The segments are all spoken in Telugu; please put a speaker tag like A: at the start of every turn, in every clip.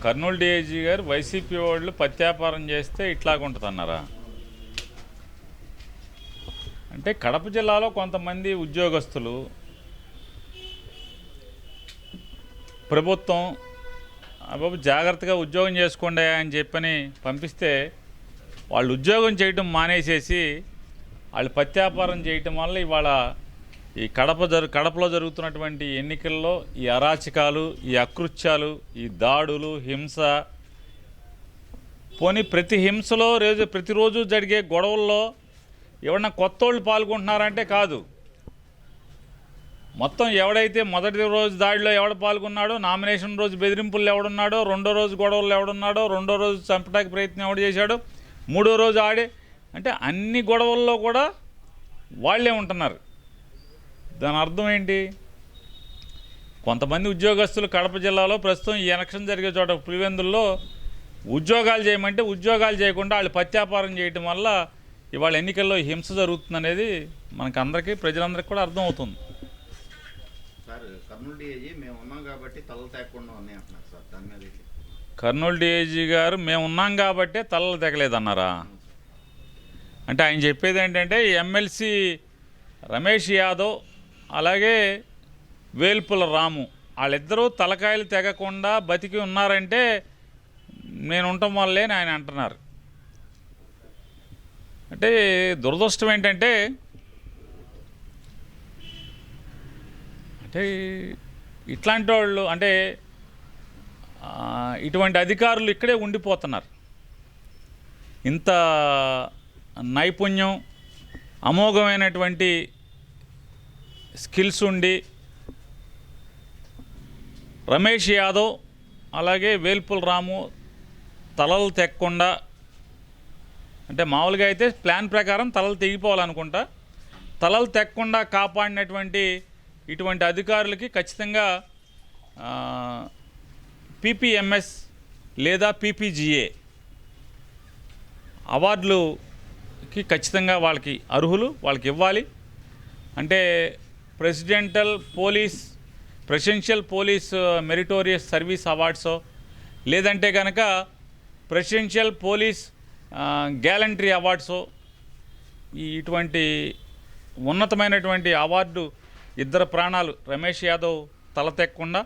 A: కర్నూలు డీఐజీ గారు వైసీపీ వాళ్ళు పత్యాపారం చేస్తే ఇట్లాగుంటుందన్నారా? అంటే కడప జిల్లాలో కొంతమంది ఉద్యోగస్తులు ప్రభుత్వం బాబు జాగ్రత్తగా ఉద్యోగం చేసుకోండి అని చెప్పని పంపిస్తే వాళ్ళు ఉద్యోగం చేయటం మానేసేసి వాళ్ళు పత్యాపారం చేయటం వల్ల ఇవాళ ఈ కడపలో జరుగుతున్నటువంటి ఎన్నికల్లో ఈ అరాచకాలు, ఈ అకృత్యాలు, ఈ దాడులు, హింస, పోనీ ప్రతి హింసలో ప్రతిరోజు జరిగే గొడవల్లో ఎవరన్నా కొత్త వాళ్ళు పాల్గొంటున్నారంటే కాదు. మొత్తం ఎవడైతే మొదటి రోజు దాడిలో ఎవడు పాల్గొన్నాడో, నామినేషన్ రోజు బెదిరింపుల్లో ఎవడున్నాడో, రెండో రోజు గొడవల్లో ఎవడున్నాడో, రెండో రోజు చంపడానికి ప్రయత్నం ఎవడు చేశాడో, మూడో రోజు ఆడే, అంటే అన్ని గొడవల్లో కూడా వాళ్ళే ఉంటున్నారు. దాని అర్థం ఏంటి? కొంతమంది ఉద్యోగస్తులు కడప జిల్లాలో ప్రస్తుతం ఈ ఎలక్షన్ జరిగే చోట పులివెందుల్లో ఉద్యోగాలు చేయమంటే ఉద్యోగాలు చేయకుండా వాళ్ళు పత్యాపారం చేయటం వల్ల ఇవాళ ఎన్నికల్లో హింస జరుగుతుందనేది మనకు అందరికీ, ప్రజలందరికీ కూడా అర్థమవుతుంది.
B: సార్ కర్నూలు డీఐజీ మేము ఉన్నాం కాబట్టి తలలు తేకుండా ఉన్నాయి అంటున్నారు సార్. దాని మీద
A: కర్నూలు డీఐజీ గారు మేము ఉన్నాం కాబట్టే తలలు తెగలేదన్నారా? అంటే ఆయన చెప్పేది ఏంటంటే ఎమ్మెల్సీ రమేష్ యాదవ్ అలాగే వేల్పుల రాము వాళ్ళిద్దరూ తలకాయలు తెగకుండా బతికి ఉన్నారంటే నేను ఉండటం వల్లే ఆయన అంటున్నారు. అంటే దురదృష్టం ఏంటంటే ఇట్లాంటి వాళ్ళు, అంటే ఇటువంటి అధికారులు ఇక్కడే ఉండిపోతున్నారు. ఇంత నైపుణ్యం, అమోఘమైనటువంటి స్కిల్స్ ఉండి రమేష్ యాదవ్ అలాగే వేల్పుల రాము తలలు తెక్కకుండా, అంటే మామూలుగా అయితే ప్లాన్ ప్రకారం తలలు తెగిపోవాలనుకుంటా, తలలు తెక్కకుండా కాపాడినటువంటి ఇటువంటి అధికారులకి ఖచ్చితంగా పీపీఎంఎస్ లేదా పీపీజీఏ అవార్డులకి ఖచ్చితంగా వాళ్ళకి అర్హులు, వాళ్ళకి ఇవ్వాలి. అంటే ప్రెసిడెన్షియల్ పోలీస్ మెరిటోరియస్ సర్వీస్ అవార్డ్సో, లేదంటే కనుక ప్రెసిడెన్షియల్ పోలీస్ గ్యాలంటరీ అవార్డ్సో, ఇటువంటి ఉన్నతమైనటువంటి అవార్డు ఇద్దరు ప్రాణాలు రమేష్ యాదవ్ తల తెక్కకుండా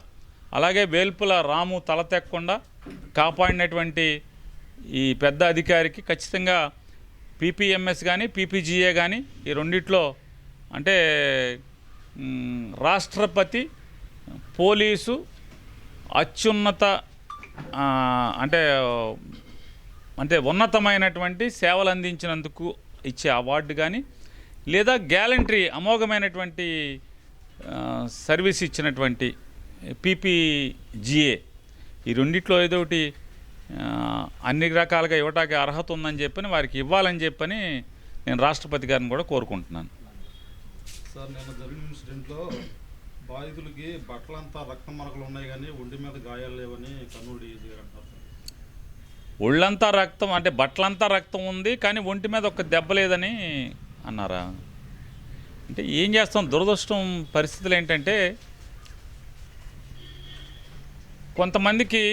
A: అలాగే వేల్పుల రాము తల తెక్కకుండా కాపాడినటువంటి ఈ పెద్ద అధికారికి ఖచ్చితంగా పీపీఎంఎస్ కానీ పీపీజీఏ కానీ ఈ రెండిట్లో, అంటే రాష్ట్రపతి పోలీసు అత్యున్నత అంటే ఉన్నతమైనటువంటి సేవలు అందించినందుకు ఇచ్చే అవార్డు కానీ, లేదా గ్యాలంటరీ అమోఘమైనటువంటి సర్వీస్ ఇచ్చినటువంటి పీపీజీఏ, ఈ రెండిట్లో ఏదో ఒకటి అన్ని రకాలుగా ఇవ్వటానికి అర్హత ఉందని చెప్పని వారికి ఇవ్వాలని చెప్పని నేను రాష్ట్రపతి గారిని కూడా కోరుకుంటున్నాను.
C: సార్ నిన్న జరిగిన ఇన్సిడెంట్లో బాధితులకి బట్టలంతా రక్త మరకలు ఉన్నాయి కానీ ఒంటి మీద గాయాలు లేవని కర్నూలు డీఐజీ గారు అంటారు.
A: ఒళ్ళంతా రక్తం అంటే బట్టలంతా రక్తం ఉంది కానీ ఒంటి మీద ఒక్క దెబ్బ లేదని అన్నారా? అంటే ఏం చేస్తాం, దురదృష్టం పరిస్థితులు ఏంటంటే కొంతమందికి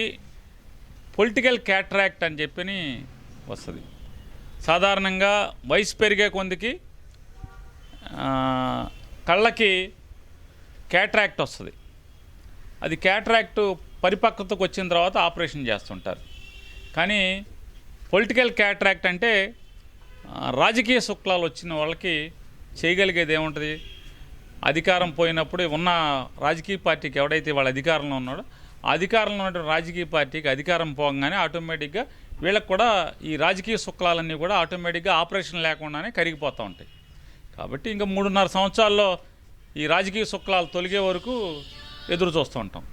A: పొలిటికల్ క్యాట్రాక్ట్ అని చెప్పని వస్తుంది. సాధారణంగా వయసు పెరిగే కొందికి కళ్ళకి క్యాట్రాక్ట్ వస్తుంది. అది క్యాట్రాక్ట్ పరిపక్వతకు వచ్చిన తర్వాత ఆపరేషన్ చేస్తుంటారు. కానీ పొలిటికల్ క్యాట్రాక్ట్ అంటే రాజకీయ శుక్లాలు వచ్చిన వాళ్ళకి చేయగలిగేది ఏముంటుంది? అధికారం పోయినప్పుడు ఉన్న రాజకీయ పార్టీకి ఎవడైతే వాళ్ళ అధికారంలో ఉన్నాడో అధికారంలో ఉన్నటువంటి రాజకీయ పార్టీకి అధికారం పోగానే ఆటోమేటిక్గా వీళ్ళకి కూడా ఈ రాజకీయ శుక్లాలన్నీ కూడా ఆటోమేటిక్గా ఆపరేషన్ లేకుండానే కరిగిపోతూ ఉంటాయి. కాబట్టి ఇంకా 3.5 సంవత్సరాల్లో ఈ రాజకీయ శుక్లాలు తొలగే వరకు ఎదురు చూస్తూ ఉంటాం.